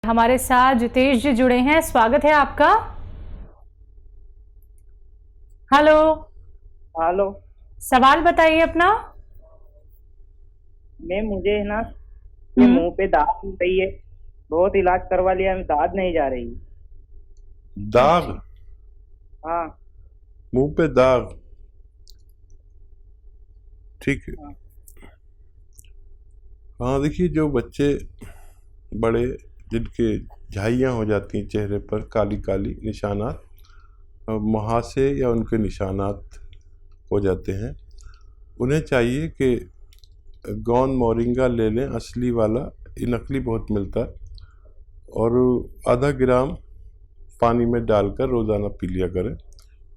हमारे साथ जितेश जी जुड़े हैं, स्वागत है आपका। हेलो। हेलो। सवाल बताइए अपना। मैम मुझे है ना ये मुंह पे दाग हो रही है, बहुत इलाज करवा लिया, दाद नहीं जा रही। दाग? हाँ। मुंह पे दाग? ठीक है। हाँ। हाँ, देखिए, जो बच्चे बड़े जिनके झाइयाँ हो जाती हैं चेहरे पर, काली काली निशानात, मुहासे या उनके निशानात हो जाते हैं, उन्हें चाहिए कि गौन मोरिंगा ले लें, असली वाला। ये नकली बहुत मिलता है, और आधा ग्राम पानी में डालकर रोज़ाना पी लिया करें।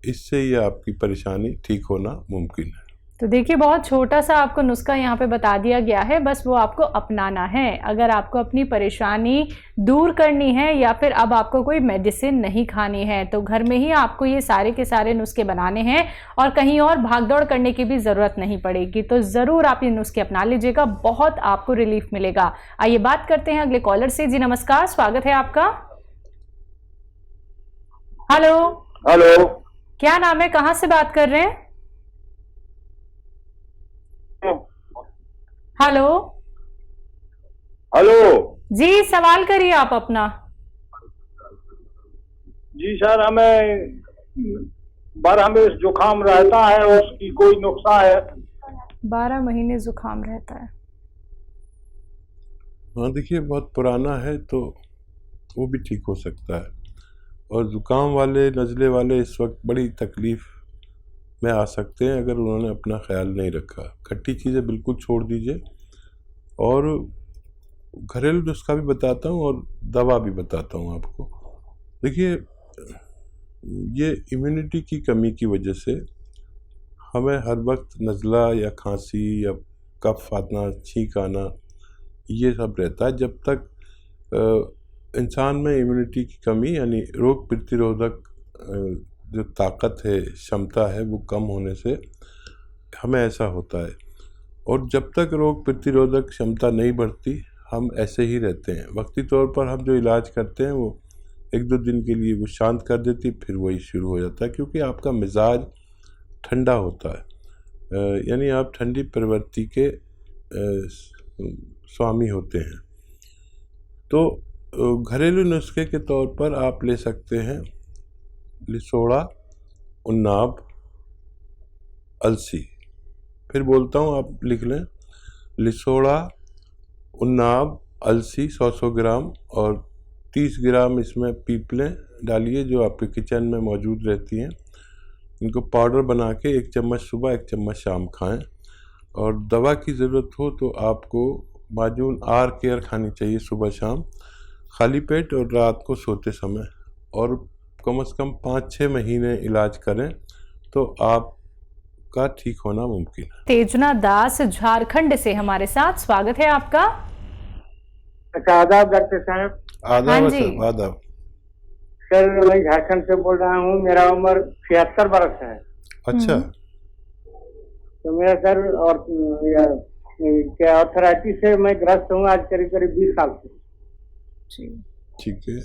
इससे ये आपकी परेशानी ठीक होना मुमकिन है। तो देखिए, बहुत छोटा सा आपको नुस्खा यहाँ पे बता दिया गया है, बस वो आपको अपनाना है। अगर आपको अपनी परेशानी दूर करनी है या फिर अब आपको कोई मेडिसिन नहीं खानी है, तो घर में ही आपको ये सारे के सारे नुस्खे बनाने हैं और कहीं और भागदौड़ करने की भी ज़रूरत नहीं पड़ेगी। तो ज़रूर आप ये नुस्खे अपना लीजिएगा, बहुत आपको रिलीफ मिलेगा। आइए बात करते हैं अगले कॉलर से। जी नमस्कार, स्वागत है आपका। हेलो। हेलो। क्या नाम है, कहाँ से बात कर रहे हैं? हेलो। हेलो जी, सवाल करिए आप अपना। जी सर, हमें जुकाम रहता है, उसकी कोई नुस्खा है? 12 महीने जुकाम रहता है। हाँ, देखिए, बहुत पुराना है तो वो भी ठीक हो सकता है। और ज़ुकाम वाले, नज़ले वाले इस वक्त बड़ी तकलीफ़ में आ सकते हैं अगर उन्होंने अपना ख्याल नहीं रखा। खट्टी चीज़ें बिल्कुल छोड़ दीजिए, और घरेलू नुस्खा भी बताता हूँ और दवा भी बताता हूँ आपको। देखिए, ये इम्यूनिटी की कमी की वजह से हमें हर वक्त नज़ला या खांसी या कफ आना, छींक आना, ये सब रहता है। जब तक इंसान में इम्यूनिटी की कमी, यानी रोग प्रतिरोधक जो ताकत है, क्षमता है, वो कम होने से हमें ऐसा होता है। और जब तक रोग प्रतिरोधक क्षमता नहीं बढ़ती, हम ऐसे ही रहते हैं। वक्ती तौर पर हम जो इलाज करते हैं वो 1-2 दिन के लिए वो शांत कर देती, फिर वही शुरू हो जाता है, क्योंकि आपका मिजाज ठंडा होता है। यानी आप ठंडी प्रवृत्ति के स्वामी होते हैं। तो घरेलू नुस्खे के तौर पर आप ले सकते हैं लिसोड़ा, उन्नाब, अलसी। फिर बोलता हूँ, आप लिख लें। लिसोड़ा, उन्नाब, अलसी 100-100 ग्राम, और 30 ग्राम इसमें पीपलें डालिए जो आपके किचन में मौजूद रहती हैं। इनको पाउडर बना के 1 चम्मच सुबह, 1 चम्मच शाम खाएं। और दवा की ज़रूरत हो तो आपको माजून आर केयर खानी चाहिए सुबह शाम, खाली पेट और रात को सोते समय। और कम से कम 5-6 महीने इलाज करें तो आपका ठीक होना मुमकिन है। तेजना दास झारखंड से हमारे साथ, स्वागत है आपका। अच्छा, आदाब डॉक्टर साहब। आदाब हाँ सर, जी। आदाब। सर, मैं झारखंड से बोल रहा हूँ, मेरा उम्र 76 वर्ष है। अच्छा। तो मेरा सर, और क्या आर्थराइटिस से मैं ग्रस्त हूँ आज करीब करीब 20 साल से। ठीक है।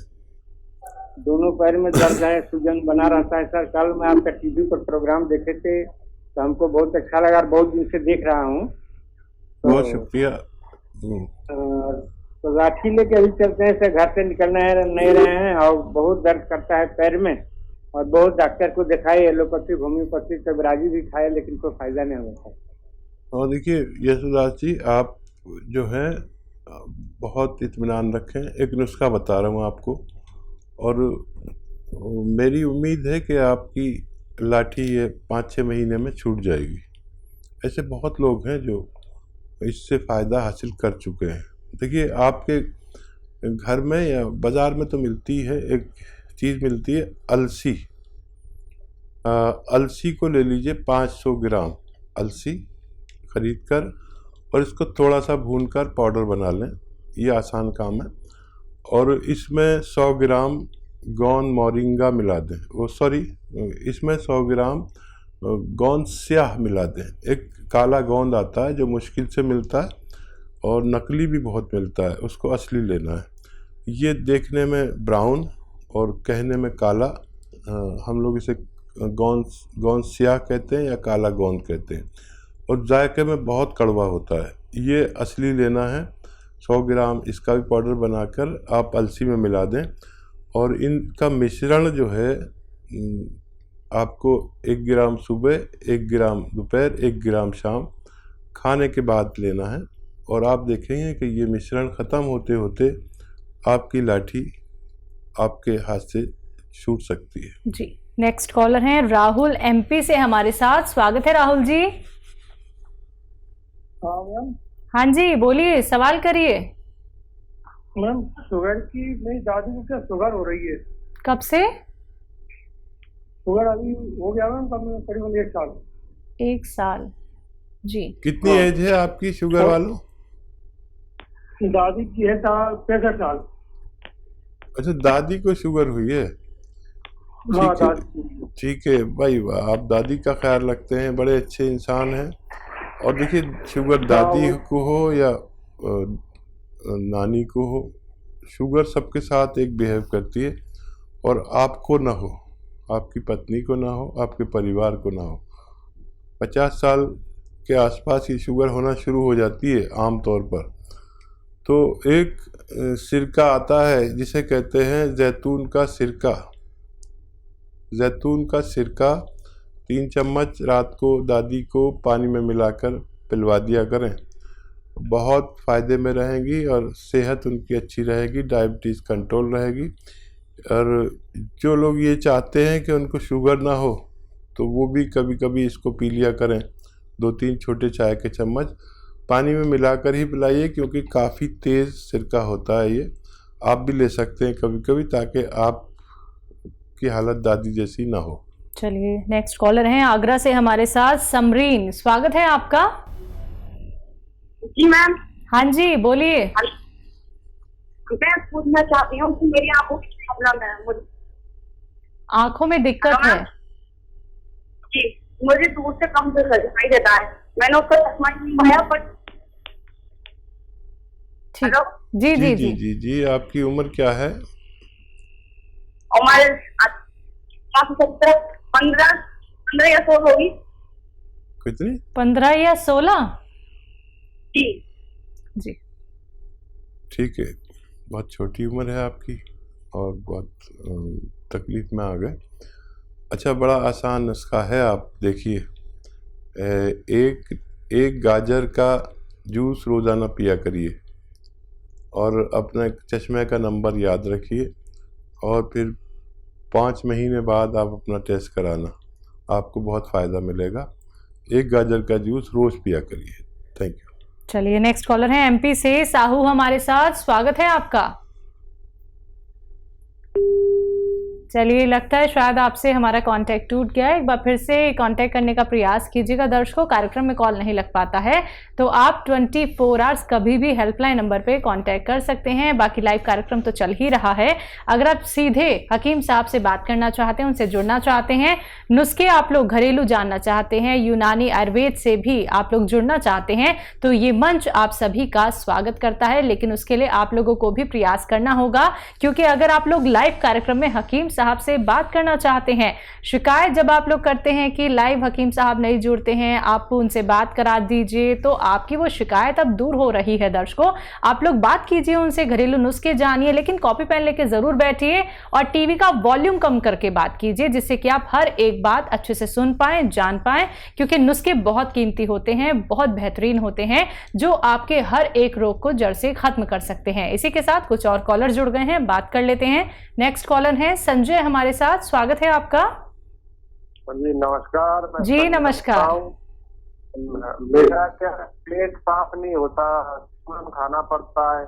दोनों पैर में दर्द है, सूजन बना रहता है। सर, कल मैं आपका टीवी पर प्रोग्राम देखे थे तो हमको बहुत अच्छा लगा, बहुत दिन से देख रहा हूँ। बहुत शुक्रिया। तो लाठी लेके अभी चलते हैं सर, घर से निकलना है नहीं रहे हैं, और बहुत दर्द करता है पैर में, और बहुत डॉक्टर को दिखाए, एलोपैथी, होम्योपैथी, कबराजी भी खाए, लेकिन कोई फायदा नहीं होता। और देखिए यशोदास जी, आप जो है बहुत इत्मीनान रखें। एक नुस्खा बता रहा हूँ आपको, और मेरी उम्मीद है कि आपकी लाठी ये 5-6 महीने में छूट जाएगी। ऐसे बहुत लोग हैं जो इससे फ़ायदा हासिल कर चुके हैं। देखिए, आपके घर में या बाज़ार में तो मिलती है, एक चीज़ मिलती है अलसी। अलसी को ले लीजिए, 500 ग्राम अलसी खरीद कर, और इसको थोड़ा सा भूनकर पाउडर बना लें। ये आसान काम है। और इसमें 100 ग्राम गौन मोरिंगा मिला दें, इसमें 100 ग्राम गोंद स्याह मिला दें। एक काला गोंद आता है जो मुश्किल से मिलता है, और नकली भी बहुत मिलता है, उसको असली लेना है। ये देखने में ब्राउन और कहने में काला, हम लोग इसे गोंद स्याह कहते हैं या काला गोंद कहते हैं, और जायके में बहुत कड़वा होता है। ये असली लेना है। 100 ग्राम इसका भी पाउडर बनाकर आप अलसी में मिला दें, और इनका मिश्रण जो है आपको 1 ग्राम सुबह, 1 ग्राम दोपहर, 1 ग्राम शाम खाने के बाद लेना है। और आप देखेंगे कि ये मिश्रण ख़त्म होते होते आपकी लाठी आपके हाथ से छूट सकती है। जी, नेक्स्ट कॉलर हैं राहुल एमपी से हमारे साथ। स्वागत है राहुल जी। हाँ मैम। हाँ जी, बोलिए, सवाल करिए। मैम शुगर की, मेरी दादी को क्या शुगर हो रही है? कब से? शुगर अभी हो गया मैम करीबन 1 साल। 1 साल। जी, कितनी एज है आपकी शुगर वालों? दादी की है 65 साल। अच्छा, दादी को शुगर हुई है। हाँ ठीक है, दादी। ठीक है भाई, आप दादी का ख्याल रखते हैं, बड़े अच्छे इंसान हैं। और देखिए, शुगर दादी को हो या नानी को हो, शुगर सबके साथ एक बिहेव करती है। और आपको ना हो, आपकी पत्नी को ना हो, आपके परिवार को ना हो। 50 साल के आसपास ये शुगर होना शुरू हो जाती है आम तौर पर। तो एक सिरका आता है जिसे कहते हैं जैतून का सिरका। जैतून का सिरका 3 चम्मच रात को दादी को पानी में मिलाकर पिलवा दिया करें। बहुत फ़ायदे में रहेंगी और सेहत उनकी अच्छी रहेगी, डायबिटीज़ कंट्रोल रहेगी। और जो लोग ये चाहते हैं कि उनको शुगर ना हो, तो वो भी कभी कभी इसको पी लिया करें। 2-3 छोटे चाय के चम्मच पानी में मिलाकर ही पिलाइए, क्योंकि काफ़ी तेज़ सिरका होता है ये। आप भी ले सकते हैं कभी कभी, ताकि आपकी हालत दादी जैसी ना हो। चलिए, नेक्स्ट कॉलर हैं आगरा से हमारे साथ समरीन। स्वागत है आपका। जी मैम। हाँ जी, बोलिए। मैं पूछना चाहती हूँ कि मेरी आंखों की प्रॉब्लम है। मुझे आंखों में दिक्कत है? जी, मुझे दूर से कम दिखाई देता है। मैंने उसका चश्मा नहीं लगाया, पर ठीक। जी जी जी जी जी। आपकी उम्र क्या है? हमारे 15 या 16 होगी। कितनी? 15 या 16? जी जी। ठीक है, बहुत छोटी उम्र है आपकी और बहुत तकलीफ में आ गए। अच्छा, बड़ा आसान नुस्खा है। आप देखिए, एक गाजर का जूस रोज़ाना पिया करिए, और अपने चश्मे का नंबर याद रखिए, और फिर 5 महीने बाद आप अपना टेस्ट कराना, आपको बहुत फ़ायदा मिलेगा। एक गाजर का जूस रोज़ पिया करिए। Thank you. चलिए, नेक्स्ट कॉलर है एमपी से साहू हमारे साथ। स्वागत है आपका। चलिए, लगता है शायद आपसे हमारा कांटेक्ट टूट गया है। एक बार फिर से कांटेक्ट करने का प्रयास कीजिएगा। दर्शकों, कार्यक्रम में कॉल नहीं लग पाता है तो आप 24 आवर्स कभी भी हेल्पलाइन नंबर पे कांटेक्ट कर सकते हैं। बाकी लाइव कार्यक्रम तो चल ही रहा है। अगर आप सीधे हकीम साहब से बात करना चाहते हैं, उनसे जुड़ना चाहते हैं, नुस्खे आप लोग घरेलू जानना चाहते हैं, यूनानी आयुर्वेद से भी आप लोग जुड़ना चाहते हैं, तो ये मंच आप सभी का स्वागत करता है। लेकिन उसके लिए आप लोगों को भी प्रयास करना होगा, क्योंकि अगर आप लोग लाइव कार्यक्रम में हकीम साहब से बात करना चाहते हैं, शिकायत जब आप लोग करते हैं कि लाइव हकीम साहब नहीं जुड़ते हैं, आप उनसे बात करा दीजिए, तो आपकी वो शिकायत अब दूर हो रही है। दर्शकों, आप लोग बात कीजिए उनसे, घरेलू नुस्खे जानिए, लेकिन कॉपी पेन लेके जरूर बैठिए और टीवी का वॉल्यूम कम करके बात कीजिए, जिससे कि आप हर एक बात अच्छे से सुन पाएं, जान पाएं। क्योंकि नुस्खे बहुत कीमती होते हैं, बहुत बेहतरीन होते हैं, जो आपके हर एक रोग को जड़ से खत्म कर सकते हैं। इसी के साथ कुछ और कॉलर जुड़ गए हैं, बात कर लेते हैं। नेक्स्ट कॉलर है संजय हमारे साथ। स्वागत है आपका। जी नमस्कार। जी नमस्कार। मेरा क्या पेट साफ नहीं होता, तुरंत खाना पड़ता है,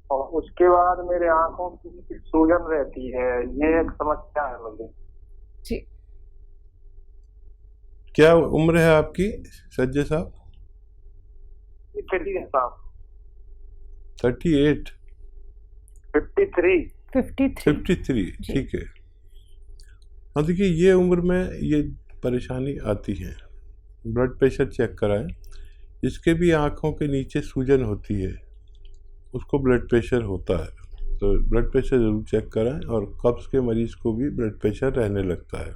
और उसके बाद मेरे आंखों की सूजन रहती है। ये एक समस्या है मुझे। जी, क्या उम्र है आपकी संजय साहब? 38? 53। ठीक है। हाँ, देखिए, ये उम्र में ये परेशानी आती है। ब्लड प्रेशर चेक कराएं। इसके भी आँखों के नीचे सूजन होती है, उसको ब्लड प्रेशर होता है, तो ब्लड प्रेशर ज़रूर चेक कराएं। और कब्ज़ के मरीज़ को भी ब्लड प्रेशर रहने लगता है।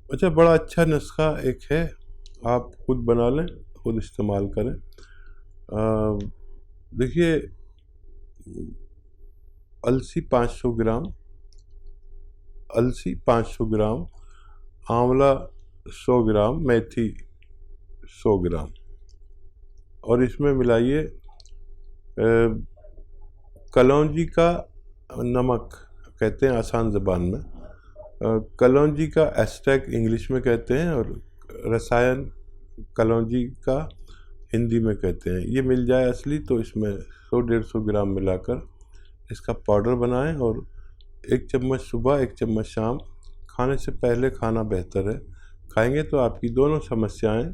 अच्छा, बड़ा अच्छा नुस्खा एक है, आप खुद बना लें, खुद इस्तेमाल करें। देखिए, अलसी 500 ग्राम, अलसी 500 ग्राम, आंवला 100 ग्राम, मेथी 100 ग्राम, और इसमें मिलाइए कलौंजी का नमक, कहते हैं आसान ज़बान में, कलौंजी का एस्ट्रैक इंग्लिश में कहते हैं, और रसायन कलौंजी का हिंदी में कहते हैं। ये मिल जाए असली तो इसमें 100-150 ग्राम मिलाकर इसका पाउडर बनाएं, और 1 चम्मच सुबह 1 चम्मच शाम, खाने से पहले खाना बेहतर है। खाएंगे तो आपकी दोनों समस्याएं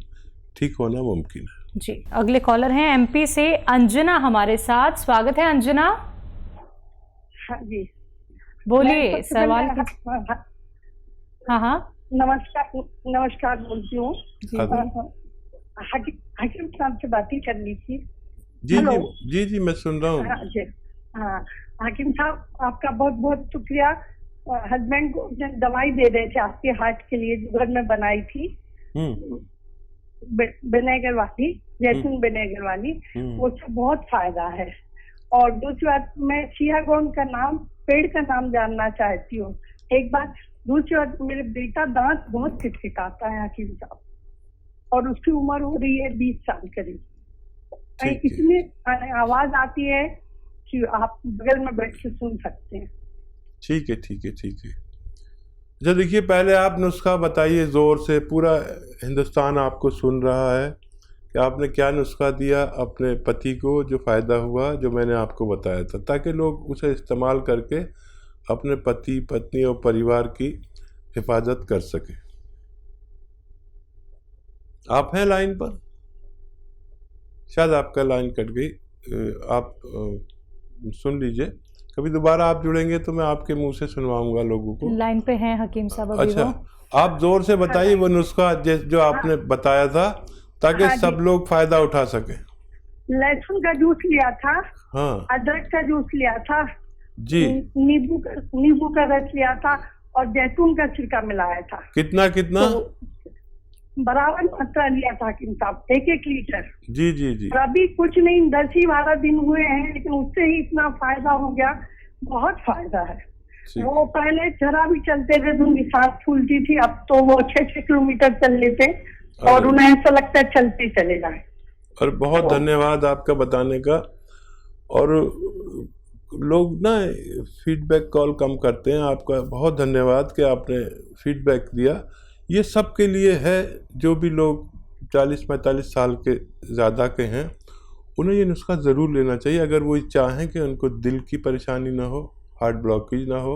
ठीक होना मुमकिन है। जी, अगले कॉलर हैं एमपी से अंजना हमारे साथ। स्वागत है अंजना। हाँ जी, बोलिए, सवाल की। हाँ, नमस्कार बोलती हूँ। हकीम साहब से बात ही करनी थी। जी, मैं सुन रहा हूँ। हाँ, हकीम साहब, आपका बहुत बहुत शुक्रिया। हस्बैंड को दवाई दे रहे थे आपके हार्ट के लिए, जो घर में बनाई थी, विनेगर वाली, जैतून विनेगर वाली, उससे बहुत फायदा है। और दूसरी बात, मैं सियागोन का नाम, पेड़ का नाम जानना चाहती हूँ एक बात। दूसरी बात, मेरे बेटा दांत बहुत खिटखिटाता है हकीम साहब, और उसकी उम्र हो रही है 20 साल करीब। इतनी आवाज आती है कि आप बगल में बैठ के सुन सकते हैं। ठीक है। अच्छा, देखिए, पहले आप नुस्खा बताइए ज़ोर से, पूरा हिंदुस्तान आपको सुन रहा है कि आपने क्या नुस्खा दिया अपने पति को, जो फ़ायदा हुआ, जो मैंने आपको बताया था, ताकि लोग उसे इस्तेमाल करके अपने पति, पत्नी और परिवार की हिफाजत कर सकें। आप हैं लाइन पर? शायद आपका लाइन कट गई। आप सुन लीजिए, कभी दोबारा आप जुड़ेंगे तो मैं आपके मुंह से सुनवाऊंगा लोगों को। लाइन पे हैं हकीम साहब अभी। अच्छा, आप जोर से बताइए वो नुस्खा जो आपने बताया था, ताकि सब लोग फायदा उठा सके। लहसुन का जूस लिया था, हाँ, अदरक का जूस लिया था जी, नींबू का रस लिया था, और जैतून का छिलका मिलाया था। कितना तो बराबर मात्रा लिया था हकीम साहब, 1-1 लीटर। जी। अभी कुछ नहीं, 10-12 दिन हुए हैं, लेकिन उससे ही इतना फायदा हो गया, बहुत फायदा है। वो पहले जरा भी चलते थे तो उनकी सांस फूलती थी, अब तो वो 6-6 किलोमीटर चल लेते, और उन्हें ऐसा लगता है चलते चले जाए। और बहुत धन्यवाद आपका बताने का। और लोग ना फीडबैक कॉल कम करते हैं, आपका बहुत धन्यवाद कि आपने फीडबैक दिया। ये सब के लिए है, जो भी लोग 40-45 साल के ज़्यादा के हैं, उन्हें ये नुस्खा ज़रूर लेना चाहिए, अगर वो चाहें कि उनको दिल की परेशानी ना हो, हार्ट ब्लॉकेज ना हो,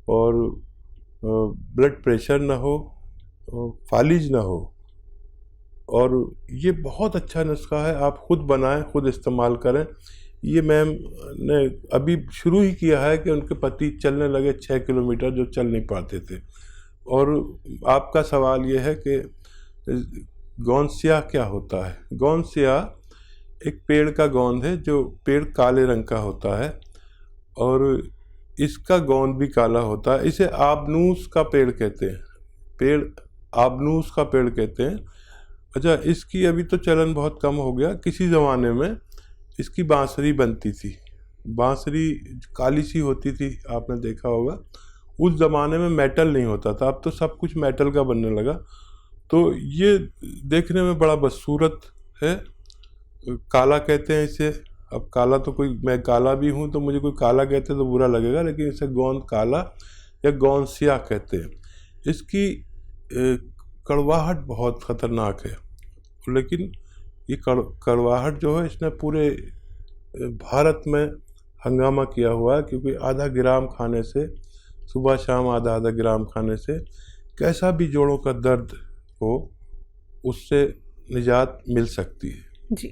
और ब्लड प्रेशर ना हो, फालिज ना हो। और ये बहुत अच्छा नुस्खा है, आप खुद बनाएं, खुद इस्तेमाल करें। ये मैम ने अभी शुरू ही किया है कि उनके पति चलने लगे 6 किलोमीटर, जो चल नहीं पाते थे। और आपका सवाल ये है कि गोंद क्या होता है। गोंद एक पेड़ का गोंद है, जो पेड़ काले रंग का होता है, और इसका गोंद भी काला होता है। इसे आबनूस का पेड़ कहते हैं, आबनूस का पेड़ कहते हैं। अच्छा, इसकी अभी तो चलन बहुत कम हो गया। किसी ज़माने में इसकी बांसुरी बनती थी, बांसुरी काली सी होती थी, आपने देखा होगा। उस ज़माने में मेटल नहीं होता था, अब तो सब कुछ मेटल का बनने लगा। तो ये देखने में बड़ा बदसूरत है, काला कहते हैं इसे। अब काला तो कोई, मैं काला भी हूँ तो मुझे कोई काला कहते तो बुरा लगेगा, लेकिन इसे गोंद काला या गोंद स्याह कहते हैं। इसकी कड़वाहट बहुत ख़तरनाक है, लेकिन ये कड़वाहट जो है, इसने पूरे भारत में हंगामा किया हुआ है, क्योंकि आधा ग्राम खाने से, सुबह शाम आधा ग्राम खाने से, कैसा भी जोड़ों का दर्द हो, उससे निजात मिल सकती है।